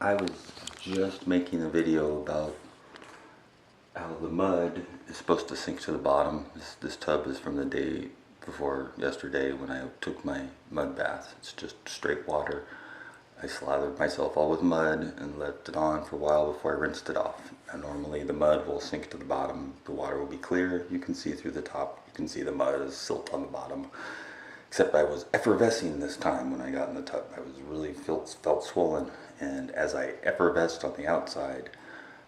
I was just making a video about how the mud is supposed to sink to the bottom. This tub is from the day before yesterday when I took my mud bath. It's just straight water. I slathered myself all with mud and left it on for a while before I rinsed it off. And normally the mud will sink to the bottom. The water will be clear. You can see through the top. You can see the mud is silt on the bottom. Except I was effervescing this time when I got in the tub. I was really felt swollen. And as I effervesced on the outside,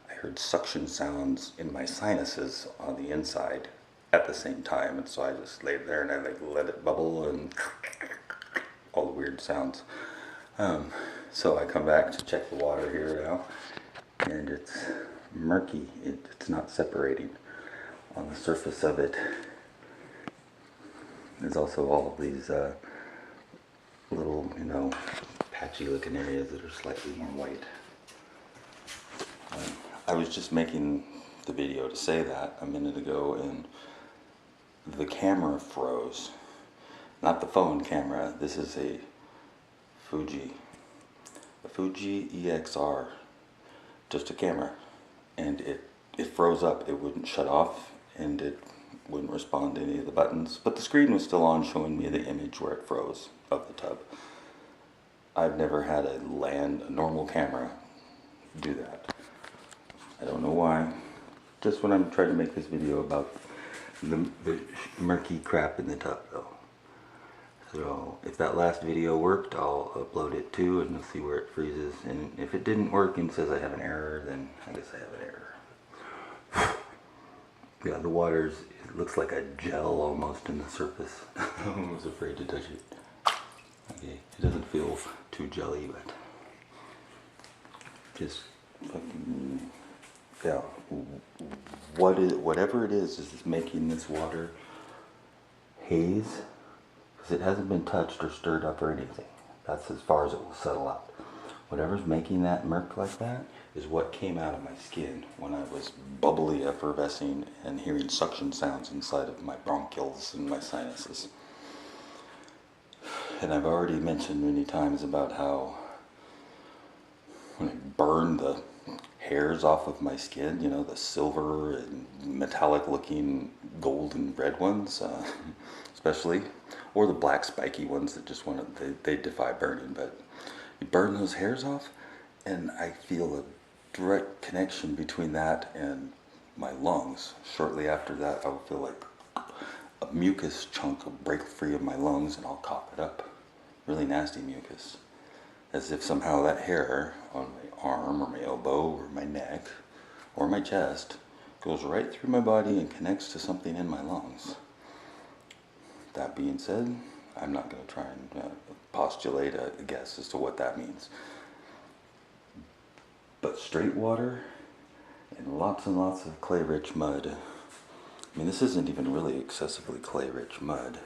I heard suction sounds in my sinuses on the inside at the same time. And so I just laid there and I let it bubble and all the weird sounds. So I come back to check the water here now, and it's murky. It's not separating on the surface of it. There's also all of these little, patchy looking areas that are slightly more white. I was just making the video to say that a minute ago, and the camera froze. Not the phone camera. This is a Fuji EXR, just a camera, and it froze up. It wouldn't shut off, and it wouldn't respond to any of the buttons, but the screen was still on showing me the image where it froze of the tub. I've never had a normal camera do that. I don't know why. Just when I'm trying to make this video about the murky crap in the tub though. So if that last video worked, I'll upload it too, and you'll see where it freezes. And if it didn't work and says I have an error, then I guess I have an error. Yeah, the water's, it looks like a gel almost in the surface. I was afraid to touch it. Okay, it doesn't feel too jelly, but just fucking, yeah. Whatever it is making this water haze. Because it hasn't been touched or stirred up or anything. That's as far as it will settle out. Whatever's making that murk like that is what came out of my skin when I was bubbly effervescing and hearing suction sounds inside of my bronchioles and my sinuses. And I've already mentioned many times about how when I burned the hairs off of my skin, the silver and metallic looking gold and red ones, especially, or the black spiky ones that just they defy burning, but you burn those hairs off and I feel a direct connection between that and my lungs. Shortly after that, I'll feel like a mucus chunk will break free of my lungs and I'll cough it up. Really nasty mucus. As if somehow that hair on my arm or my elbow or my neck or my chest goes right through my body and connects to something in my lungs. That being said, I'm not going to try and postulate a guess as to what that means. But straight water and lots of clay-rich mud. I mean, this isn't even really excessively clay-rich mud.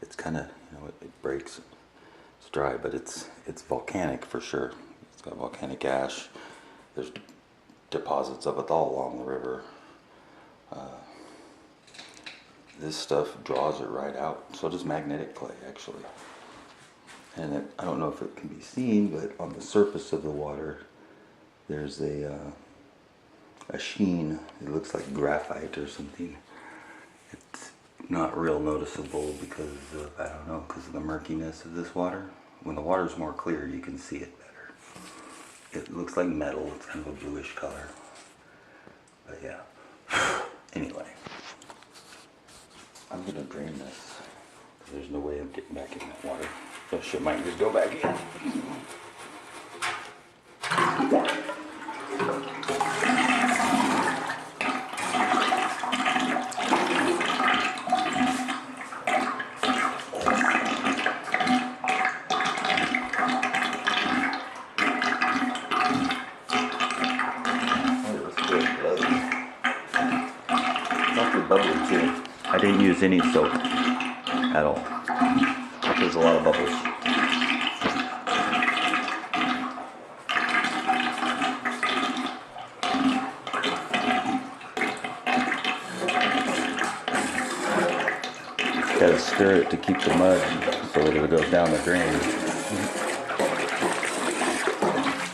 It's kind of, it breaks. It's dry, but it's volcanic for sure. It's got volcanic ash. There's deposits of it all along the river. This stuff draws it right out. So does magnetic clay, actually. And I don't know if it can be seen, but on the surface of the water, there's a sheen. It looks like graphite or something. It's not real noticeable because of, I don't know, because of the murkiness of this water. When the water's more clear, you can see it better. It looks like metal. It's kind of a bluish color. But yeah. Anyway. I'm going to drain this. There's no way of getting back in that water. So shit might just go back in. Bubbly too. I didn't use any soap at all. There's a lot of bubbles. Gotta stir it to keep the mud so that it goes down the drain.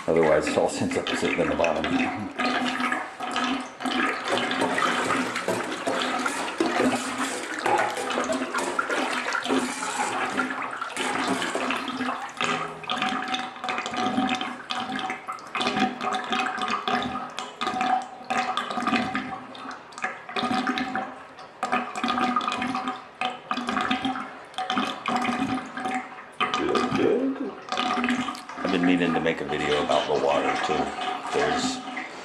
Otherwise, it all ends up sitting in the bottom. I've been meaning to make a video about the water too. There's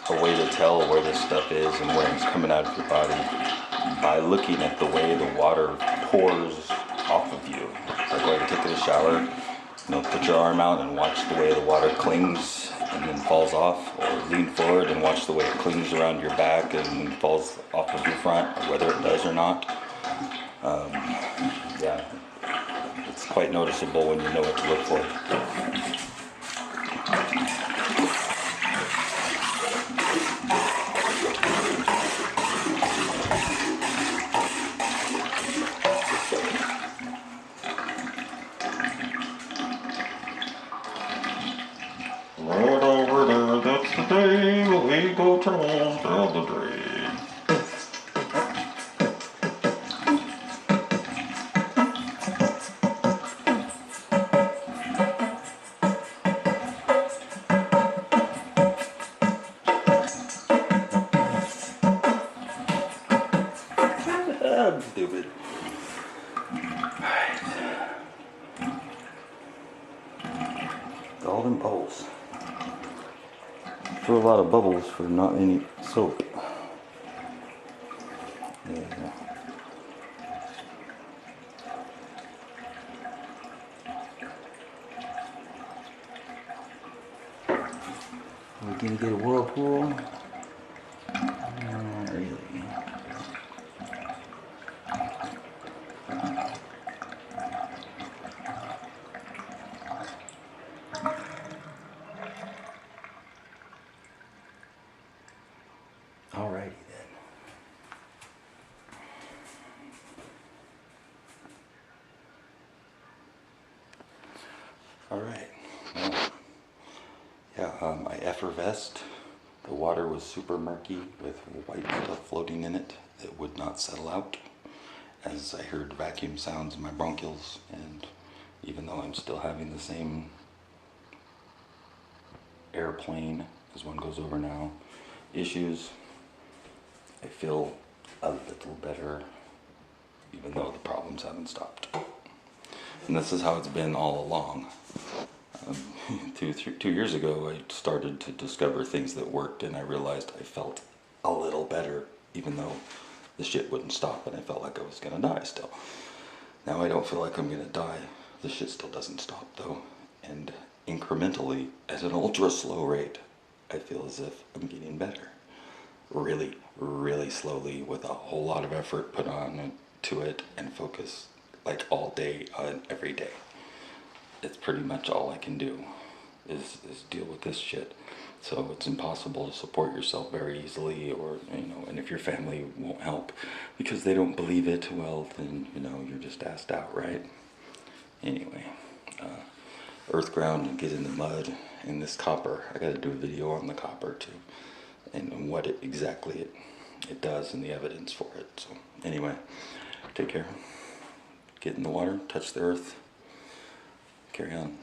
a way to tell where this stuff is and where it's coming out of your body by looking at the way the water pours off of you. It's like when you're taking a shower, you know, put your arm out and watch the way the water clings and then falls off, or lean forward and watch the way it clings around your back and falls off of your front, whether it does or not. Yeah, it's quite noticeable when you know what to look for. Right over there, that's the day we go tunnels down the drain. I'm stupid. Alright. Golden bowls. Throw a lot of bubbles for not any soap. There you go. We're gonna get a whirlpool. Not really. Alrighty then. Alright. Well, yeah, I effervessed. The water was super murky with white stuff floating in it that would not settle out, as I heard vacuum sounds in my bronchioles, and even though I'm still having the same airplane as one goes over now issues, I feel a little better, even though the problems haven't stopped. And this is how it's been all along. 2 years ago, I started to discover things that worked, and I realized I felt a little better, even though the shit wouldn't stop, and I felt like I was gonna die still. Now I don't feel like I'm gonna die. The shit still doesn't stop though, and incrementally, at an ultra slow rate, I feel as if I'm getting better. Really, really slowly, with a whole lot of effort put on to it and focus like all day on every day. It's pretty much all I can do is deal with this shit. So it's impossible to support yourself very easily, or, you know, and if your family won't help because they don't believe it, well, then, you know, you're just asked out, right? Anyway, earth ground and get in the mud, and this copper, I gotta do a video on the copper too, and what exactly it does and the evidence for it. So anyway, take care. Get in the water, touch the earth, carry on.